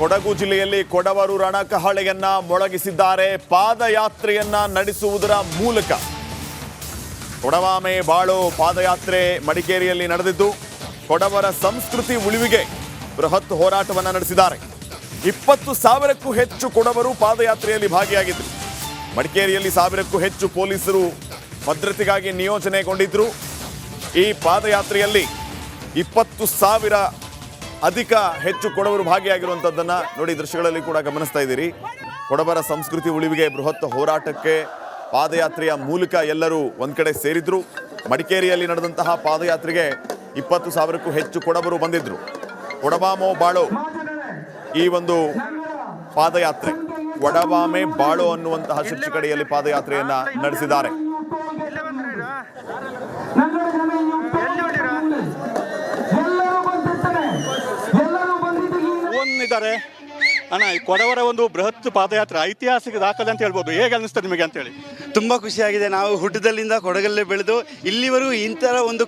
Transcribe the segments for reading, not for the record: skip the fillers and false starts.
ಕೊಡಗು ಜಿಲ್ಲೆಯಲ್ಲಿ ಕೊಡವರು ರಣಕಹಳೆಯನ್ನ ಮೊಳಗಿಸಿದ್ದಾರೆ. ಪಾದಯಾತ್ರೆಯನ್ನ ನಡೆಸುವುದರ ಮೂಲಕ ಕೊಡವಾಮೆ ಬಾಳೋ ಪಾದಯಾತ್ರೆ ಮಡಿಕೇರಿಯಲ್ಲಿ ನಡೆದಿದ್ದು ಕೊಡವರ ಸಂಸ್ಕೃತಿ ಉಳಿವಿಗೆ ಬೃಹತ್ ಹೋರಾಟವನ್ನು ನಡೆಸಿದ್ದಾರೆ. 20,000ಕ್ಕೂ ಹೆಚ್ಚು ಕೊಡವರು ಪಾದಯಾತ್ರೆಯಲ್ಲಿ ಭಾಗಿಯಾಗಿದ್ದರು. ಮಡಿಕೇರಿಯಲ್ಲಿ 1,000ಕ್ಕೂ ಹೆಚ್ಚು ಪೊಲೀಸರು ಭದ್ರತೆಗಾಗಿ ನಿಯೋಜನೆಗೊಂಡಿದ್ರು. ಈ ಪಾದಯಾತ್ರೆಯಲ್ಲಿ 20,000 ಅಧಿಕ ಹೆಚ್ಚು ಕೊಡವರು ಭಾಗಿಯಾಗಿರುವಂಥದ್ದನ್ನು ನೋಡಿ ದೃಶ್ಯಗಳಲ್ಲಿ ಕೂಡ ಗಮನಿಸ್ತಾ ಇದ್ದೀರಿ. ಕೊಡವರ ಸಂಸ್ಕೃತಿ ಉಳಿವಿಗೆ ಬೃಹತ್ ಹೋರಾಟಕ್ಕೆ ಪಾದಯಾತ್ರೆಯ ಮೂಲಕ ಎಲ್ಲರೂ ಒಂದ್ ಕಡೆ ಸೇರಿದ್ರು. ಮಡಿಕೇರಿಯಲ್ಲಿ ನಡೆದಂತಹ ಪಾದಯಾತ್ರೆಗೆ 20,000ಕ್ಕೂ ಹೆಚ್ಚು ಕೊಡವರು ಬಂದಿದ್ರು. ಕೊಡವಾಮೋ ಬಾಳೋ ಈ ಒಂದು ಪಾದಯಾತ್ರೆ, ಕೊಡವಾಮೆ ಬಾಳೋ ಅನ್ನುವಂತಹ ಶೀರ್ಷಿಕೆಯಲ್ಲಿ ಪಾದಯಾತ್ರೆಯನ್ನ ನಡೆಸಿದ್ದಾರೆ. ಇದ್ದಾರೆ ಅಣ್ಣ, ಕೊಡವರ ಒಂದು ಬೃಹತ್ ಪಾದಯಾತ್ರೆ ಐತಿಹಾಸಿಕ ದಾಖಲೆ ಅಂತ ಹೇಳ್ಬೋದು. ಹೇಗೆ ಅನಿಸ್ತದೆ ನಿಮಗೆ ಅಂತೇಳಿ? ತುಂಬ ಖುಷಿಯಾಗಿದೆ. ನಾವು ಹುಟ್ಟದಲ್ಲಿಂದ ಕೊಡಗಲ್ಲೇ ಬೆಳೆದು ಇಲ್ಲಿವರೆಗೂ ಇಂಥರ ಒಂದು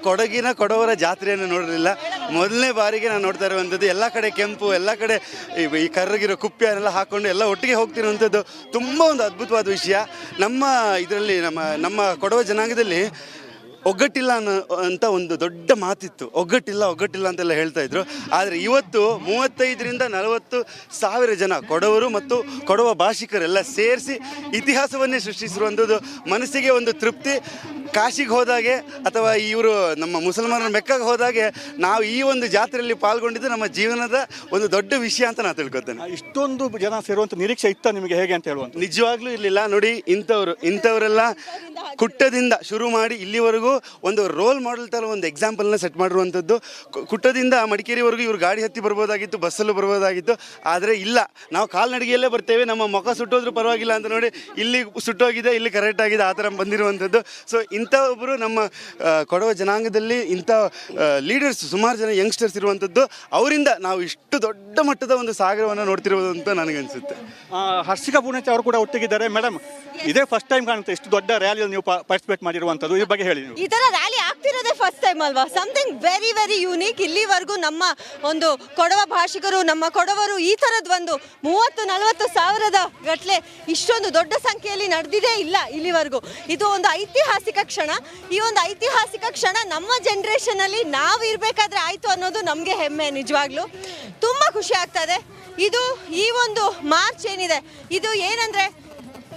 ಕೊಡವರ ಜಾತ್ರೆಯನ್ನು ನೋಡಿರಲಿಲ್ಲ. ಮೊದಲನೇ ಬಾರಿಗೆ ನಾನು ನೋಡ್ತಾ ಇರುವಂಥದ್ದು. ಎಲ್ಲ ಕಡೆ ಕೆಂಪು, ಎಲ್ಲ ಕಡೆ ಈ ಕರ್ರಗಿರೋ ಕುಪ್ಪಿಯನ್ನೆಲ್ಲ ಹಾಕ್ಕೊಂಡು ಎಲ್ಲ ಒಟ್ಟಿಗೆ ಹೋಗ್ತಿರುವಂಥದ್ದು ತುಂಬ ಒಂದು ಅದ್ಭುತವಾದ ವಿಷಯ. ನಮ್ಮ ಇದರಲ್ಲಿ ನಮ್ಮ ಕೊಡವ ಜನಾಂಗದಲ್ಲಿ ಒಗ್ಗಟ್ಟಿಲ್ಲ ಅಂತ ಒಂದು ದೊಡ್ಡ ಮಾತಿತ್ತು. ಒಗ್ಗಟ್ಟಿಲ್ಲ ಅಂತೆಲ್ಲ ಹೇಳ್ತಾ ಇದ್ರು. ಆದರೆ ಇವತ್ತು 35ರಿಂದ 40,000 ಜನ ಕೊಡವರು ಮತ್ತು ಕೊಡವ ಭಾಷಿಕರೆಲ್ಲ ಸೇರಿಸಿ ಇತಿಹಾಸವನ್ನೇ ಸೃಷ್ಟಿಸಿರುವಂಥದ್ದು ಮನಸ್ಸಿಗೆ ಒಂದು ತೃಪ್ತಿ. ಕಾಶಿಗೆ ಹೋದಾಗೆ ಅಥವಾ ಇವರು ನಮ್ಮ ಮುಸಲ್ಮಾನರ ಮೆಕ್ಕಾಗೆ ಹೋದಾಗೆ ನಾವು ಈ ಒಂದು ಜಾತ್ರೆಯಲ್ಲಿ ಪಾಲ್ಗೊಂಡಿದ್ದು ನಮ್ಮ ಜೀವನದ ಒಂದು ದೊಡ್ಡ ವಿಷಯ ಅಂತ ನಾನು ತಿಳ್ಕೊತೇನೆ. ಇಷ್ಟೊಂದು ಜನ ಸೇರುವಂಥ ನಿರೀಕ್ಷೆ ಇತ್ತ ನಿಮಗೆ ಹೇಗೆ ಅಂತ ಹೇಳುವಂಥ? ನಿಜವಾಗ್ಲೂ ಇರಲಿಲ್ಲ. ನೋಡಿ, ಇಂಥವರೆಲ್ಲ ಕುಟ್ಟದಿಂದ ಶುರು ಮಾಡಿ ಇಲ್ಲಿವರೆಗೂ ಒಂದು ರೋಲ್ ಮಾಡೆಲ್ ಥರ ಒಂದು ಎಕ್ಸಾಂಪಲ್ನ ಸೆಟ್ ಮಾಡಿರುವಂಥದ್ದು. ಕುಟ್ಟದಿಂದ ಮಡಿಕೇರಿವರೆಗೂ ಇವರು ಗಾಡಿ ಹತ್ತಿ ಬರ್ಬೋದಾಗಿತ್ತು, ಬಸ್ಸಲ್ಲೂ ಬರ್ಬೋದಾಗಿತ್ತು. ಆದರೆ ಇಲ್ಲ, ನಾವು ಕಾಲ್ನಡಿಗೆಯಲ್ಲೇ ಬರ್ತೇವೆ, ನಮ್ಮ ಮುಖ ಸುಟ್ಟೋದ್ರೂ ಪರವಾಗಿಲ್ಲ ಅಂತ ನೋಡಿ ಇಲ್ಲಿ ಸುಟ್ಟೋಗಿದೆ, ಇಲ್ಲಿ ಕರೆಕ್ಟ್ ಆಗಿದೆ, ಆ ಥರ ಬಂದಿರುವಂಥದ್ದು. ಸೊ ಇಂಥ ಒಬ್ಬರು ನಮ್ಮ ಕೊಡವ ಜನಾಂಗದಲ್ಲಿ ಇಂಥ ಲೀಡರ್ಸ್ ಸುಮಾರು ಜನ ಯಂಗ್ಸ್ಟರ್ಸ್ ಇರುವಂಥದ್ದು. ಅವರಿಂದ ನಾವು ಇಷ್ಟು ದೊಡ್ಡ ಮಟ್ಟದ ಒಂದು ಸಾಗರವನ್ನು ನೋಡ್ತಿರ್ಬೋದು ಅಂತ ನನಗನ್ಸುತ್ತೆ. ಹರ್ಷಿಕಾ ಪೂರ್ಣಚ ಅವರು ಕೂಡ ಒಟ್ಟಿಗಿದ್ದಾರೆ. ಮೇಡಮ್, ಇದೇ ಫಸ್ಟ್ ಟೈಮ್ ಕಾಣುತ್ತೆ ಇಷ್ಟು ದೊಡ್ಡ ರ್ಯಾಲಿಯಲ್ಲಿ ನೀವು ಪಾರ್ಟಿಸಿಪೇಟ್ ಮಾಡಿರುವಂಥದ್ದು. ಈ ಬಗ್ಗೆ ಹೇಳಿ. ಈ ಥರ ರ್ಯಾಲಿ ಆಗ್ತಿರೋದೇ ಫಸ್ಟ್ ಟೈಮ್ ಅಲ್ವಾ? Something very very unique. ಇಲ್ಲಿವರೆಗೂ ನಮ್ಮ ಒಂದು ಕೊಡವ ಭಾಷಿಕರು, ನಮ್ಮ ಕೊಡವರು ಈ ಥರದ್ದು ಒಂದು 30-40 ಸಾವಿರದ ಗಟ್ಟಲೆ ಇಷ್ಟೊಂದು ದೊಡ್ಡ ಸಂಖ್ಯೆಯಲ್ಲಿ ನಡೆದಿದೇ ಇಲ್ಲ ಇಲ್ಲಿವರೆಗೂ. ಇದು ಒಂದು ಐತಿಹಾಸಿಕ ಕ್ಷಣ. ಈ ಒಂದು ಐತಿಹಾಸಿಕ ಕ್ಷಣ ನಮ್ಮ ಜನ್ರೇಷನಲ್ಲಿ ನಾವು ಇರಬೇಕಾದ್ರೆ ಆಯಿತು ಅನ್ನೋದು ನಮಗೆ ಹೆಮ್ಮೆ. ನಿಜವಾಗ್ಲೂ ತುಂಬ ಖುಷಿ ಆಗ್ತದೆ. ಇದು ಈ ಒಂದು ಮಾರ್ಚ್ ಏನಿದೆ, ಇದು ಏನಂದರೆ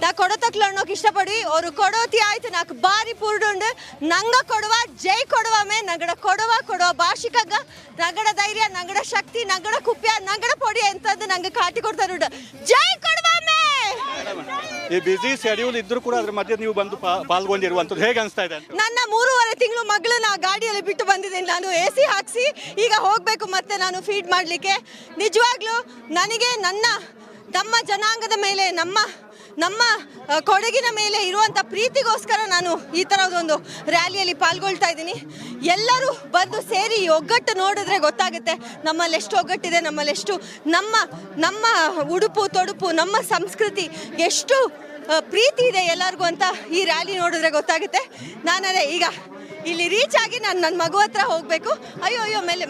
ನಾ ಕೊಡತಕ್ಲು ಅನ್ನೋಕೆ ಇಷ್ಟಪಡ್ವಿ. ಅವರು ಕೊಡೋತಿ ಆಯ್ತು ನಾಲ್ಕು ಬಾರಿ ಪೂರ್ಡುಂಡು ನಂಗ ಕೊಡುವ ಜೈ ಕೊಡುವಮೆ ನಗಡ ಕೊಡುವ ಭಾಷಿಕಗ ನಗಡ ಧೈರ್ಯ, ನಗಡ ಶಕ್ತಿ, ನಗಡ ಕುಪ್ಯ, ನಗಡ ಪೊಡಿ ಅಂತದ್ದು ನಂಗೆ ಕಾಟಿ ಕೊಡ್ತಾರೆ. ಜೈ ಕೊಡುವಮೆ. ಈ ಬಿಸಿ ಶೆಡ್ಯೂಲ್ ಇದ್ರೂ ಕೂಡ ಅದ್ರ ಮಧ್ಯೆ ನೀವು ಬಂದು ಪಾಲ್ಗೊಂಡಿರುವಂಥದ್ದು ಹೇಗೆ ಅನಿಸ್ತಾ ಇದೆ? ನನ್ನ 3.5 ತಿಂಗಳು ಮಗಳನ್ನ ಗಾಡಿಯಲ್ಲಿ ಬಿಟ್ಟು ಬಂದಿದ್ದೀನಿ. ನಾನು AC ಹಾಕಿಸಿ ಈಗ ಹೋಗಬೇಕು ಮತ್ತೆ ನಾನು ಫೀಡ್ ಮಾಡಲಿಕ್ಕೆ. ನಿಜವಾಗ್ಲೂ ನನಗೆ ನಮ್ಮ ಜನಾಂಗದ ಮೇಲೆ, ನಮ್ಮ ಕೊಡಗಿನ ಮೇಲೆ ಇರುವಂಥ ಪ್ರೀತಿಗೋಸ್ಕರ ನಾನು ಈ ಥರದೊಂದು ರ್ಯಾಲಿಯಲ್ಲಿ ಪಾಲ್ಗೊಳ್ತಾ ಇದ್ದೀನಿ. ಎಲ್ಲರೂ ಬಂದು ಸೇರಿ ಈ ಒಗ್ಗಟ್ಟು ನೋಡಿದ್ರೆ ಗೊತ್ತಾಗುತ್ತೆ ನಮ್ಮಲ್ಲಿ ಎಷ್ಟು ಒಗ್ಗಟ್ಟಿದೆ, ನಮ್ಮಲ್ಲೆಷ್ಟು ನಮ್ಮ ಉಡುಪು ತೊಡುಪು, ನಮ್ಮ ಸಂಸ್ಕೃತಿ ಎಷ್ಟು ಪ್ರೀತಿ ಇದೆ ಎಲ್ಲರಿಗೂ ಅಂತ ಈ ರ್ಯಾಲಿ ನೋಡಿದ್ರೆ ಗೊತ್ತಾಗುತ್ತೆ. ನಾನದೇ ಈಗ ಇಲ್ಲಿ ರೀಚ್ ಆಗಿ ನಾನು ನನ್ನ ಮಗು ಹತ್ರ ಹೋಗಬೇಕು. ಅಯ್ಯೋ ಮೆಲ್ಲೆ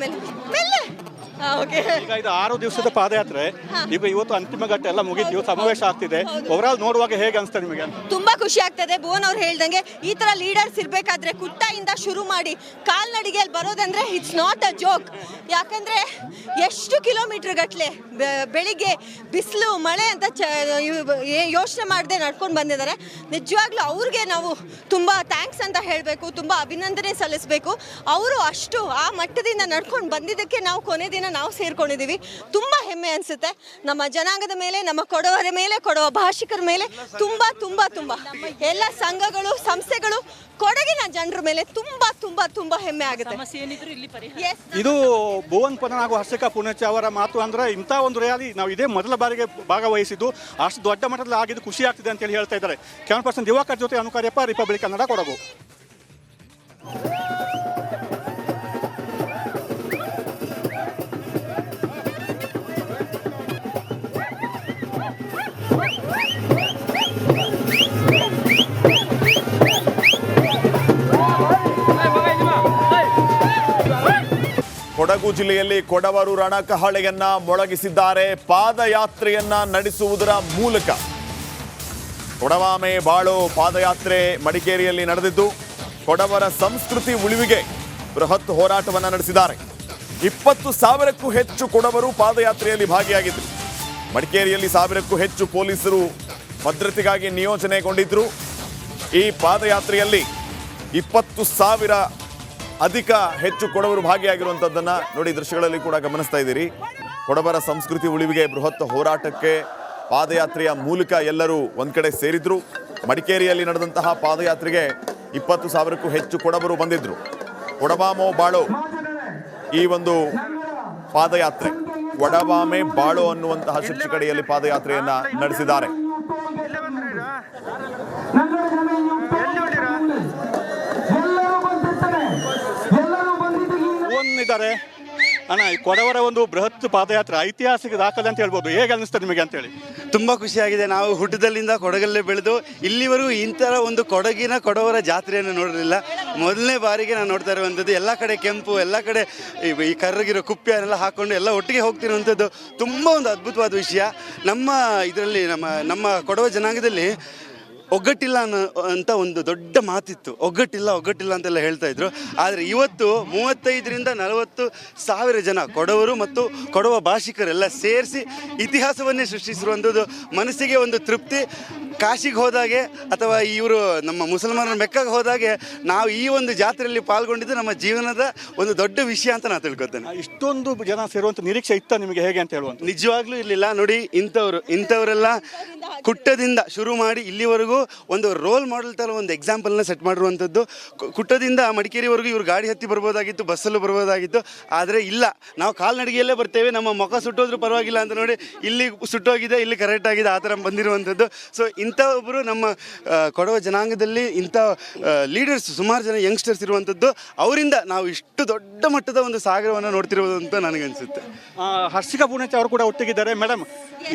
ಈಗ ಇದು 6 ದಿವಸದ ಪಾದಯಾತ್ರೆ. ಈಗ ಇವತ್ತು ಅಂತಿಮ ಘಟ್ಟ ಎಲ್ಲ ಮುಗಿದ್ದು ಸಮಾವೇಶ ಆಗ್ತಿದೆ. ಓವರಾಲ್ ನೋಡುವಾಗ ಹೇಗೆ ಅನಿಸ್ತದೆ ನಿಮಗೆ? ತುಂಬಾ ಖುಷಿ ಆಗ್ತದೆ. ಭುವನ್ ಅವ್ರು ಹೇಳ್ದಂಗೆ ಈ ತರ ಲೀಡರ್ಸ್ ಇರ್ಬೇಕಾದ್ರೆ ಕುಟ್ಟಯಿಂದ ಶುರು ಮಾಡಿ ಕಾಲ್ನಡಿಗೆಯಲ್ಲಿ ಬರೋದಂದ್ರೆ ಇಟ್ಸ್ ನಾಟ್ ಅ ಜೋಕ್. ಯಾಕಂದ್ರೆ ಎಷ್ಟು ಕಿಲೋಮೀಟರ್ ಗಟ್ಟಲೆ ಬೆಳಿಗ್ಗೆ ಬಿಸಿಲು ಮಳೆ ಅಂತ ಯೋಚನೆ ಮಾಡದೆ ನಡ್ಕೊಂಡು ಬಂದಿದ್ದಾರೆ. ನಿಜವಾಗ್ಲೂ ಅವ್ರಿಗೆ ನಾವು ತುಂಬಾ ಥ್ಯಾಂಕ್ಸ್ ಅಂತ ಹೇಳಬೇಕು, ತುಂಬಾ ಅಭಿನಂದನೆ ಸಲ್ಲಿಸಬೇಕು. ಅವರು ಅಷ್ಟು ಆ ಮಟ್ಟದಿಂದ ನಡ್ಕೊಂಡು ಬಂದಿದ್ದಕ್ಕೆ ನಾವು ಕೊನೆ ದಿನ ನಾವು ಸೇರ್ಕೊಂಡಿದ್ದೀವಿ. ತುಂಬಾ ಹೆಮ್ಮೆ ಅನ್ಸುತ್ತೆ ನಮ್ಮ ಜನಾಂಗದ ಮೇಲೆ, ನಮ್ಮ ಕೊಡವರ ಮೇಲೆ, ಕೊಡವ ಭಾಷಿಕರ ಮೇಲೆ ತುಂಬಾ ತುಂಬಾ ತುಂಬಾ ಎಲ್ಲ ಸಂಘಗಳು, ಸಂಸ್ಥೆಗಳು, ಕೊಡಗಿನ ಜನರ ಮೇಲೆ ತುಂಬಾ ತುಂಬಾ ತುಂಬಾ ಹೆಮ್ಮೆ ಆಗುತ್ತೆ. ಇದು ಭುವನ್ ಪದನ್ ಹಾಗೂ ಹರ್ಷಿಕಾ ಪೂರ್ಣಚ ಅವರ ಮಾತು. ಅಂದ್ರೆ ಇಂಥ ಒಂದು ರ್ಯಾಲಿ ನಾವು ಇದೇ ಮೊದಲ ಬಾರಿಗೆ ಭಾಗವಹಿಸಿದ್ದು, ಅಷ್ಟು ದೊಡ್ಡ ಮಟ್ಟದಲ್ಲಿ ಆಗಿದ್ದು ಖುಷಿ ಆಗ್ತಿದೆ ಅಂತ ಹೇಳಿ ಹೇಳ್ತಾ ಇದ್ದಾರೆ. ಕ್ಯಾಮರಾ ಪರ್ಸನ್ ದಿವಾಕರ್ ಜೊತೆ ಅನುಕಾರ್ಯಪ್ಪ, ರಿಪಬ್ಲಿಕ್ ಕನ್ನಡ, ಕೊಡಗು. ಕೊಡಗು ಜಿಲ್ಲೆಯಲ್ಲಿ ಕೊಡವರು ರಣಕಹಳೆಯನ್ನ ಮೊಳಗಿಸಿದ್ದಾರೆ. ಪಾದಯಾತ್ರೆಯನ್ನ ನಡೆಸುವುದರ ಮೂಲಕ ಕೊಡವಾಮೆ ಬಾಳೋ ಪಾದಯಾತ್ರೆ ಮಡಿಕೇರಿಯಲ್ಲಿ ನಡೆದಿದ್ದು, ಕೊಡವರ ಸಂಸ್ಕೃತಿ ಉಳಿವಿಗೆ ಬೃಹತ್ ಹೋರಾಟವನ್ನ ನಡೆಸಿದ್ದಾರೆ. 20,000ಕ್ಕೂ ಹೆಚ್ಚು ಕೊಡವರು ಪಾದಯಾತ್ರೆಯಲ್ಲಿ ಭಾಗಿಯಾಗಿದ್ದರು. ಮಡಿಕೇರಿಯಲ್ಲಿ 1,000ಕ್ಕೂ ಹೆಚ್ಚು ಪೊಲೀಸರು ಭದ್ರತೆಗಾಗಿ ನಿಯೋಜನೆಗೊಂಡಿದ್ರು. ಈ ಪಾದಯಾತ್ರೆಯಲ್ಲಿ 20,000 ಅಧಿಕ ಹೆಚ್ಚು ಕೊಡವರು ಭಾಗಿಯಾಗಿರುವಂಥದ್ದನ್ನ ನೋಡಿ ದೃಶ್ಯಗಳಲ್ಲಿ ಕೂಡ ಗಮನಿಸ್ತಾ ಇದ್ದೀರಿ. ಕೊಡವರ ಸಂಸ್ಕೃತಿ ಉಳಿವಿಗೆ ಬೃಹತ್ ಹೋರಾಟಕ್ಕೆ ಪಾದಯಾತ್ರೆಯ ಮೂಲಕ ಎಲ್ಲರೂ ಒಂದ್ ಕಡೆ ಸೇರಿದ್ರು. ಮಡಿಕೇರಿಯಲ್ಲಿ ನಡೆದಂತಹ ಪಾದಯಾತ್ರೆಗೆ 20,000ಕ್ಕೂ ಹೆಚ್ಚು ಕೊಡವರು ಬಂದಿದ್ರು. ಕೊಡವಾಮೋ ಬಾಳೋ ಈ ಒಂದು ಪಾದಯಾತ್ರೆ, ಕೊಡವಾಮೆ ಬಾಳೋ ಅನ್ನುವಂತಹ ಶೀರ್ಷಿಕೆಯಲ್ಲಿ ಪಾದಯಾತ್ರೆಯನ್ನ ನಡೆಸಿದ್ದಾರೆ. ಇದ್ದಾರೆ ಅಣ್ಣ, ಈ ಕೊಡವರ ಒಂದು ಬೃಹತ್ ಪಾದಯಾತ್ರೆ ಐತಿಹಾಸಿಕ ದಾಖಲೆ ಅಂತ ಹೇಳ್ಬೋದು. ಹೇಗೆ ಅನಿಸ್ತದೆ ನಿಮಗೆ ಅಂತೇಳಿ? ತುಂಬ ಖುಷಿಯಾಗಿದೆ. ನಾವು ಹುಟ್ಟದಲ್ಲಿಂದ ಕೊಡಗಲ್ಲೇ ಬೆಳೆದು ಇಲ್ಲಿವರೆಗೂ ಇಂಥರ ಒಂದು ಕೊಡವರ ಜಾತ್ರೆಯನ್ನು ನೋಡಿರಲಿಲ್ಲ. ಮೊದಲನೇ ಬಾರಿಗೆ ನಾನು ನೋಡ್ತಾ ಇರುವಂಥದ್ದು. ಎಲ್ಲ ಕಡೆ ಕೆಂಪು, ಎಲ್ಲ ಕಡೆ ಈ ಕರ್ರಗಿರೋ ಕುಪ್ಪಿಯನ್ನೆಲ್ಲ ಹಾಕ್ಕೊಂಡು ಎಲ್ಲ ಒಟ್ಟಿಗೆ ಹೋಗ್ತಿರುವಂಥದ್ದು ತುಂಬ ಒಂದು ಅದ್ಭುತವಾದ ವಿಷಯ. ನಮ್ಮ ಇದರಲ್ಲಿ ನಮ್ಮ ಕೊಡವ ಜನಾಂಗದಲ್ಲಿ ಒಗ್ಗಟ್ಟಿಲ್ಲ ಅಂತ ಒಂದು ದೊಡ್ಡ ಮಾತಿತ್ತು. ಒಗ್ಗಟ್ಟಿಲ್ಲ ಅಂತೆಲ್ಲ ಹೇಳ್ತಾ ಇದ್ರು. ಆದರೆ ಇವತ್ತು 35ರಿಂದ 40,000 ಜನ ಕೊಡವರು ಮತ್ತು ಕೊಡವ ಭಾಷಿಕರೆಲ್ಲ ಸೇರಿಸಿ ಇತಿಹಾಸವನ್ನೇ ಸೃಷ್ಟಿಸಿರುವಂಥದ್ದು ಮನಸ್ಸಿಗೆ ಒಂದು ತೃಪ್ತಿ. ಕಾಶಿಗೆ ಹೋದಾಗೆ ಅಥವಾ ಇವರು ನಮ್ಮ ಮುಸಲ್ಮಾನರ ಮೆಕ್ಕಾಗೆ ಹೋದಾಗೆ ನಾವು ಈ ಒಂದು ಜಾತ್ರೆಯಲ್ಲಿ ಪಾಲ್ಗೊಂಡಿದ್ದು ನಮ್ಮ ಜೀವನದ ಒಂದು ದೊಡ್ಡ ವಿಷಯ ಅಂತ ನಾನು ತಿಳ್ಕೊತೇನೆ. ಇಷ್ಟೊಂದು ಜನ ಸೇರುವಂಥ ನಿರೀಕ್ಷೆ ಇತ್ತ ನಿಮಗೆ ಹೇಗೆ ಅಂತ ಹೇಳುವಂಥ? ನಿಜವಾಗ್ಲೂ ಇರಲಿಲ್ಲ. ನೋಡಿ, ಇಂಥವರೆಲ್ಲ ಕುಟ್ಟದಿಂದ ಶುರು ಮಾಡಿ ಇಲ್ಲಿವರೆಗೂ ಒಂದು ರೋಲ್ ಮಾಡೆಲ್ ಥರ ಒಂದು ಎಕ್ಸಾಂಪಲ್ನ ಸೆಟ್ ಮಾಡಿರುವಂಥದ್ದು. ಕುಟ್ಟದಿಂದ ಮಡಿಕೇರಿವರೆಗೂ ಇವರು ಗಾಡಿ ಹತ್ತಿ ಬರ್ಬೋದಾಗಿತ್ತು, ಬಸ್ಸಲ್ಲೂ ಬರ್ಬೋದಾಗಿತ್ತು. ಆದರೆ ಇಲ್ಲ, ನಾವು ಕಾಲ್ನಡಿಗೆಯಲ್ಲೇ ಬರ್ತೇವೆ, ನಮ್ಮ ಮುಖ ಸುಟ್ಟೋದ್ರೂ ಪರವಾಗಿಲ್ಲ ಅಂತ ನೋಡಿ ಇಲ್ಲಿ ಸುಟ್ಟೋಗಿದೆ, ಇಲ್ಲಿ ಕರೆಕ್ಟ್ ಆಗಿದೆ, ಆ ಥರ ಬಂದಿರುವಂಥದ್ದು. ಸೊ ಇಂಥ ಒಬ್ಬರು ನಮ್ಮ ಕೊಡವ ಜನಾಂಗದಲ್ಲಿ ಇಂಥ ಲೀಡರ್ಸ್ ಸುಮಾರು ಜನ ಯಂಗ್ಸ್ಟರ್ಸ್ ಇರುವಂಥದ್ದು. ಅವರಿಂದ ನಾವು ಇಷ್ಟು ದೊಡ್ಡ ಮಟ್ಟದ ಒಂದು ಸಾಗರವನ್ನು ನೋಡ್ತಿರೋದು ಅಂತ ನನಗನ್ಸುತ್ತೆ. ಹರ್ಷಿಕಾ ಪೂರ್ಣಚ ಅವರು ಕೂಡ ಒಟ್ಟಿಗಿದ್ದಾರೆ. ಮೇಡಮ್,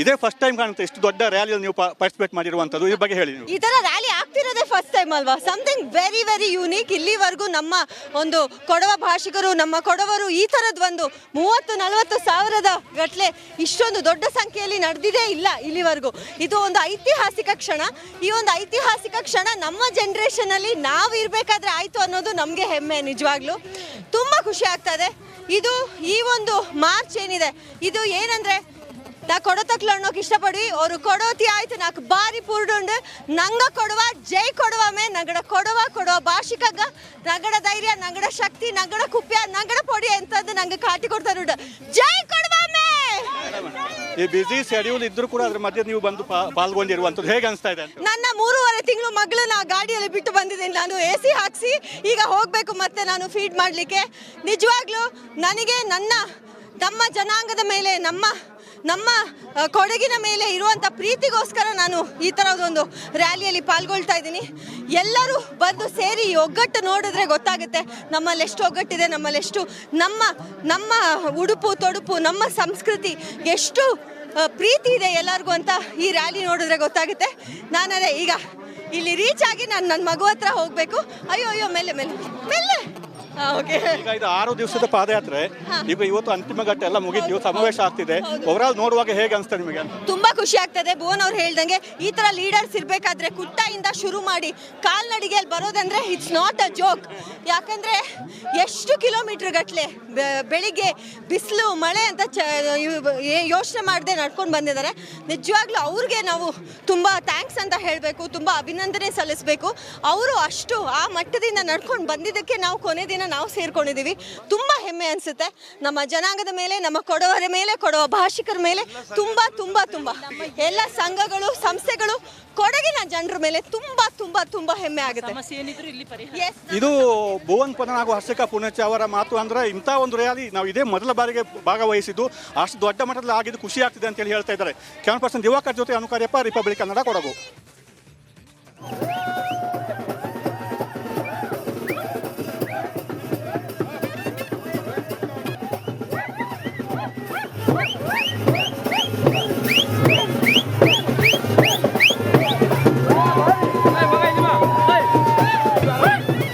ಇದೇ ಫಸ್ಟ್ ಟೈಮ್ ಕಾಣುತ್ತೆ ಇಷ್ಟು ದೊಡ್ಡ ರ್ಯಾಲಿಯಲ್ಲಿ ನೀವು ಪಾರ್ಟಿಸಿಪೇಟ್ ಮಾಡಿರುವಂಥದ್ದು. ಈ ಬಗ್ಗೆ ಹೇಳಿ. ಈ ತರ ರ್ಯಾಲಿ ಆಗ್ತಿರೋದೇ ಫಸ್ಟ್ ಟೈಮ್ ಅಲ್ವಾ? Something very very unique. ಇಲ್ಲಿವರೆಗೂ ನಮ್ಮ ಒಂದು ಕೊಡವ ಭಾಷಿಕರು, ನಮ್ಮ ಕೊಡವರು ಈ ಥರದ್ದು ಒಂದು 30-40 ಸಾವಿರದ ಗಟ್ಟಲೆ ಇಷ್ಟೊಂದು ದೊಡ್ಡ ಸಂಖ್ಯೆಯಲ್ಲಿ ನಡೆದಿದೇ ಇಲ್ಲ ಇಲ್ಲಿವರೆಗೂ. ಇದು ಒಂದು ಐತಿಹಾಸಿಕ ಕ್ಷಣ. ಈ ಒಂದು ಐತಿಹಾಸಿಕ ಕ್ಷಣ ನಮ್ಮ ಜನರೇಷನ್ ಅಲ್ಲಿ ನಾವು ಇರಬೇಕಾದ್ರೆ ಆಯ್ತು ಅನ್ನೋದು ನಮಗೆ ಹೆಮ್ಮೆ. ನಿಜವಾಗ್ಲೂ ತುಂಬಾ ಖುಷಿ ಆಗ್ತದೆ. ಇದು ಈ ಒಂದು ಮಾರ್ಚ್ ಏನಿದೆ, ಇದು ಏನಂದ್ರೆ ನಾ ಕೊಡತಕ್ಲು ಅನ್ನೋಕೆ ಇಷ್ಟಪಡಿ ಅವರು ಕೊಡೋತಿ ಆಯ್ತು ನಾಲ್ಕು ಬಾರಿ ಪೂರ್ಡುಂಡು ನಂಗ ಕೊಡುವ ಜೈ ಕೊಡುವಮೆ ನಗಡ ಕೊಡುವ ಭಾಷಿಕಾಗ ನಗಡ ಧೈರ್ಯ, ನಗಡ ಶಕ್ತಿ, ನಗಡ ಕುಪ್ಯ, ನಗಡ ಪೊಡಿ ಅಂತಂದು ನಂಗೆ ಕಾಟಿ ಕೊಡ್ತಾರೆ. ಜೈ ಕೊಡುವಮೆ. ಈ ಬಿಸಿ ಶೆಡ್ಯೂಲ್ ಇದ್ರೂ ಕೂಡ ಅದ್ರ ಮಧ್ಯೆ ನೀವು ಬಂದು ಪಾಲ್ಗೊಂಡಿರುವಂಥದ್ದು ಹೇಗೆ ಅನಿಸ್ತಾ ಇದೆ? ನನ್ನ 3.5 ತಿಂಗಳು ಮಗಳನ್ನ ಗಾಡಿಯಲ್ಲಿ ಬಿಟ್ಟು ಬಂದಿದ್ದೀನಿ. ನಾನು AC ಹಾಕ್ಸಿ ಈಗ ಹೋಗ್ಬೇಕು ಮತ್ತೆ ನಾನು ಫೀಡ್ ಮಾಡಲಿಕ್ಕೆ. ನಿಜವಾಗ್ಲೂ ನನಗೆ ನಮ್ಮ ಜನಾಂಗದ ಮೇಲೆ, ನಮ್ಮ ಕೊಡಗಿನ ಮೇಲೆ ಇರುವಂಥ ಪ್ರೀತಿಗೋಸ್ಕರ ನಾನು ಈ ಥರದೊಂದು ರ್ಯಾಲಿಯಲ್ಲಿ ಪಾಲ್ಗೊಳ್ತಾ ಇದ್ದೀನಿ. ಎಲ್ಲರೂ ಬಂದು ಸೇರಿ ಒಗ್ಗಟ್ಟು ನೋಡಿದ್ರೆ ಗೊತ್ತಾಗುತ್ತೆ ನಮ್ಮಲ್ಲಿ ಎಷ್ಟು ಒಗ್ಗಟ್ಟಿದೆ, ನಮ್ಮಲ್ಲಿ ಎಷ್ಟು ನಮ್ಮ ಉಡುಪು ತೊಡುಪು, ನಮ್ಮ ಸಂಸ್ಕೃತಿ ಎಷ್ಟು ಪ್ರೀತಿ ಇದೆ ಎಲ್ಲರಿಗೂ ಅಂತ ಈ ರ್ಯಾಲಿ ನೋಡಿದ್ರೆ ಗೊತ್ತಾಗುತ್ತೆ. ನಾನದೇ ಈಗ ಇಲ್ಲಿ ರೀಚ್ ಆಗಿ ನಾನು ನನ್ನ ಮಗು ಹತ್ರ ಹೋಗಬೇಕು. ಅಯ್ಯೋ ಮೇಲೆ ಈಗ ಇದು 6 ದಿವಸದ ಪಾದಯಾತ್ರೆ. ಈಗ ಇವತ್ತು ಅಂತಿಮ ಘಟ್ಟ ಎಲ್ಲ ಮುಗಿದ್ವು, ಸಮಾವೇಶ ಆಗ್ತಿದೆ. ಓವರಾಲ್ ನೋಡುವಾಗ ಹೇಗೆ ಅನಿಸ್ತದೆ ನಿಮಗೆ? ತುಂಬಾ ಖುಷಿ ಆಗ್ತದೆ. ಭುವನ್ ಅವ್ರು ಹೇಳ್ದಂಗೆ ಈ ತರ ಲೀಡರ್ಸ್ ಇರ್ಬೇಕಾದ್ರೆ ಕುಟ್ಟಯಿಂದ ಶುರು ಮಾಡಿ ಕಾಲ್ನಡಿಗೆಯಲ್ಲಿ ಬರೋದಂದ್ರೆ ಇಟ್ಸ್ ನಾಟ್ ಅ ಜೋಕ್. ಯಾಕಂದ್ರೆ ಎಷ್ಟು ಕಿಲೋಮೀಟರ್ ಗಟ್ಟಲೆ ಬೆಳಿಗ್ಗೆ ಬಿಸಿಲು ಮಳೆ ಅಂತ ಯೋಚನೆ ಮಾಡದೆ ನಡ್ಕೊಂಡು ಬಂದಿದ್ದಾರೆ. ನಿಜವಾಗ್ಲೂ ಅವ್ರಿಗೆ ನಾವು ತುಂಬಾ ಥ್ಯಾಂಕ್ಸ್ ಅಂತ ಹೇಳಬೇಕು, ತುಂಬಾ ಅಭಿನಂದನೆ ಸಲ್ಲಿಸಬೇಕು. ಅವರು ಅಷ್ಟು ಆ ಮಟ್ಟದಿಂದ ನಡ್ಕೊಂಡು ಬಂದಿದ್ದಕ್ಕೆ ನಾವು ಕೊನೆ ದಿನ ನಾವು ಸೇರ್ಕೊಂಡಿದ್ದೀವಿ. ತುಂಬಾ ಹೆಮ್ಮೆ ಅನ್ಸುತ್ತೆ ನಮ್ಮ ಜನಾಂಗದ ಮೇಲೆ, ನಮ್ಮ ಕೊಡವರ ಮೇಲೆ, ಕೊಡವ ಭಾಷಿಕರ ಮೇಲೆ ತುಂಬಾ ತುಂಬಾ ತುಂಬಾ ಎಲ್ಲ ಸಂಘಗಳು, ಸಂಸ್ಥೆಗಳು, ಕೊಡಗಿನ ಜನರ ಮೇಲೆ ತುಂಬಾ ತುಂಬಾ ತುಂಬಾ ಹೆಮ್ಮೆ ಆಗುತ್ತೆ. ಇದು ಭುವನ್ ಪದನ್ ಹಾಗೂ ಹರ್ಷಿಕಾ ಪೂರ್ಣಚ ಅವರ ಮಾತು. ಅಂದ್ರೆ ಇಂಥ ಒಂದು ರ್ಯಾಲಿ ನಾವು ಇದೇ ಮೊದಲ ಬಾರಿಗೆ ಭಾಗವಹಿಸಿದ್ದು, ಅಷ್ಟು ದೊಡ್ಡ ಮಟ್ಟದಲ್ಲಿ ಆಗಿದ್ದು ಖುಷಿ ಆಗ್ತಿದೆ ಅಂತ ಹೇಳಿ ಹೇಳ್ತಾ ಇದ್ದಾರೆ. ಕ್ಯಾಮರಾ ಪರ್ಸನ್ ದಿವಾಕರ್ ಜೊತೆ ಅನುಕಾರ್ಯಪ್ಪ, ರಿಪಬ್ಲಿಕ್ ಕನ್ನಡ, ಕೊಡಗು.